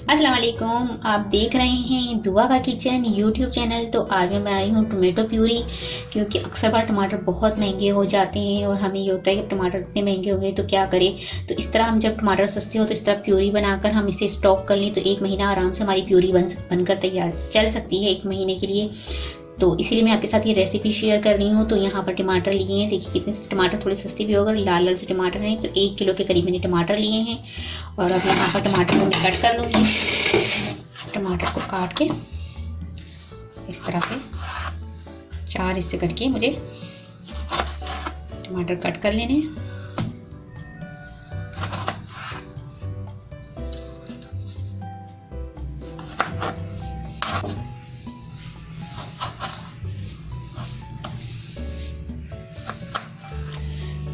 अस्सलाम वालेकुम। आप देख रहे हैं दुआ का किचन यूट्यूब चैनल। तो आज मैं आई हूँ टोमेटो प्यूरी, क्योंकि अक्सर बार टमाटर बहुत महंगे हो जाते हैं और हमें ये होता है कि टमाटर इतने महंगे हो गए तो क्या करें। तो इस तरह हम जब टमाटर सस्ते हो तो इस तरह प्यूरी बनाकर हम इसे स्टॉक कर लें तो 1 महीना आराम से हमारी प्यूरी बनकर तैयार चल सकती है 1 महीने के लिए। तो इसीलिए मैं आपके साथ ये रेसिपी शेयर कर रही हूँ। तो यहाँ पर टमाटर लिए हैं, देखिए कितने टमाटर थोड़े सस्ते भी हो गए, लाल लाल से टमाटर हैं। तो 1 किलो के करीब मैंने टमाटर लिए हैं और अब यहाँ पर टमाटर को मैं कट कर लूँगी। टमाटर को काट के इस तरह से 4 हिस्से करके मुझे टमाटर कट कर लेने हैं।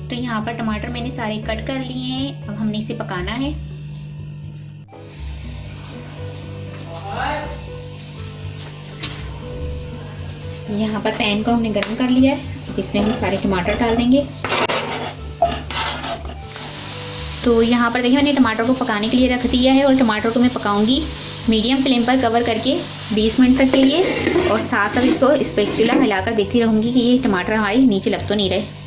तो यहाँ पर टमाटर मैंने सारे कट कर लिए हैं। अब हमने इसे पकाना है। यहाँ पर पैन को हमने गर्म कर लिया है। अब इसमें हम सारे टमाटर डाल देंगे। तो यहाँ पर देखिए मैंने टमाटर को पकाने के लिए रख दिया है और टमाटर को मैं पकाऊंगी मीडियम फ्लेम पर कवर करके 20 मिनट तक के लिए। और साथ साथ इसको स्पैचुला हिलाकर देखती रहूँगी कि ये टमाटर हमारे नीचे लग तो नहीं रहे।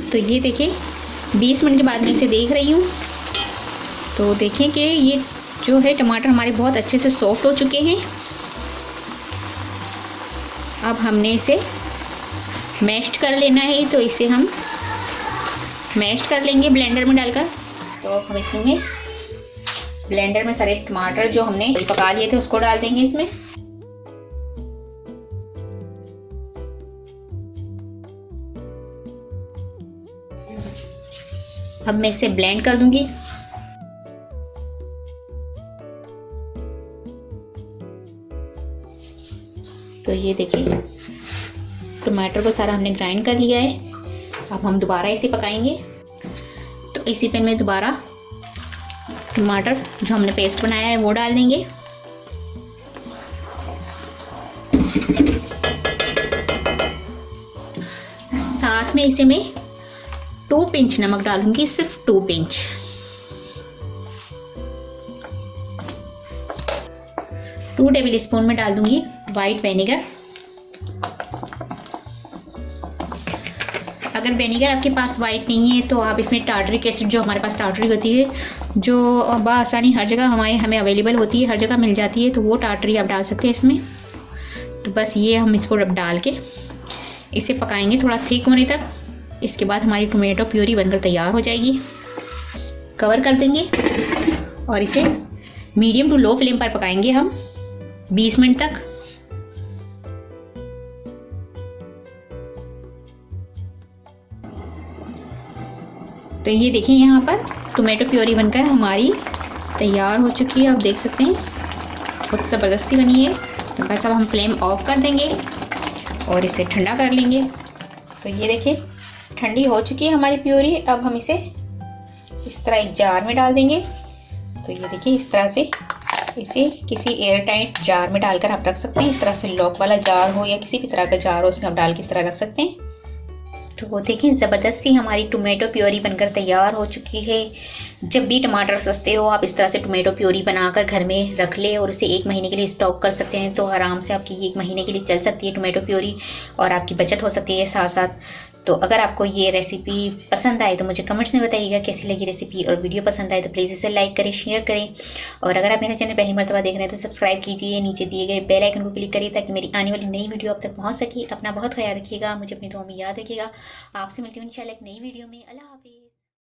तो ये देखिए 20 मिनट के बाद मैं इसे देख रही हूँ। तो देखें कि ये जो है टमाटर हमारे बहुत अच्छे से सॉफ्ट हो चुके हैं। अब हमने इसे मैश्ड कर लेना है। तो इसे हम मैश्ड कर लेंगे ब्लेंडर में डालकर। तो हम इसमें ब्लेंडर में सारे टमाटर जो हमने पका लिए थे उसको डाल देंगे इसमें। अब मैं इसे ब्लेंड कर दूंगी। तो ये देखिए टमाटर को सारा हमने ग्राइंड कर लिया है। अब हम दोबारा इसे पकाएंगे। तो इसी पे मैं दोबारा टमाटर जो हमने पेस्ट बनाया है वो डाल देंगे। साथ में इसे मैं 2 पिंच नमक डालूंगी, सिर्फ 2 पिंच। टू टेबल स्पून में डाल दूंगी वाइट विनेगर। अगर विनेगर आपके पास वाइट नहीं है तो आप इसमें टार्टरिक एसिड, जो हमारे पास टार्टरी होती है, जो बआसानी हर जगह हमें अवेलेबल होती है, हर जगह मिल जाती है, तो वो टार्टरी आप डाल सकते हैं इसमें। तो बस ये हम इसको अब डाल के इसे पकाएंगे थोड़ा थिक होने तक। इसके बाद हमारी टोमेटो प्यूरी बनकर तैयार हो जाएगी। कवर कर देंगे और इसे मीडियम टू लो फ्लेम पर पकाएंगे हम 20 मिनट तक। तो ये देखिए यहाँ पर टोमेटो प्यूरी बनकर हमारी तैयार हो चुकी है। आप देख सकते हैं बहुत ज़बरदस्ती बनी है। तो बस अब हम फ्लेम ऑफ कर देंगे और इसे ठंडा कर लेंगे। तो ये देखिए ठंडी हो चुकी है हमारी प्यूरी। अब हम इसे इस तरह एक जार में डाल देंगे। तो ये देखिए इस तरह से इसे किसी एयर टाइट जार में डालकर आप रख सकते हैं। इस तरह से लॉक वाला जार हो या किसी भी तरह का जार हो, उसमें आप डाल के इस तरह रख सकते हैं। तो वो देखिए ज़बरदस्ती हमारी टोमेटो प्यूरी बनकर तैयार हो चुकी है। जब भी टमाटर सस्ते हो आप इस तरह से टोमेटो प्यूरी बनाकर घर में रख ले और इसे 1 महीने के लिए स्टॉक कर सकते हैं। तो आराम से आपकी 1 महीने के लिए चल सकती है टोमेटो प्यूरी और आपकी बचत हो सकती है साथ साथ। तो अगर आपको ये रेसिपी पसंद आए तो मुझे कमेंट्स में बताइएगा कैसी लगी रेसिपी। और वीडियो पसंद आए तो प्लीज़ इसे लाइक करें, शेयर करें। और अगर आप मेरा चैनल पहली मर्तबा देख रहे हैं तो सब्सक्राइब कीजिए। नीचे दिए गए बेल आइकन को क्लिक करिए ताकि मेरी आने वाली नई वीडियो आप तक पहुंच सके। अपना बहुत ख्याल रखिएगा, मुझे अपनी दुआ में याद रखिएगा। आपसे मिलती हूँ इंशाल्लाह एक नई वीडियो में। अल्लाह हाफिज़।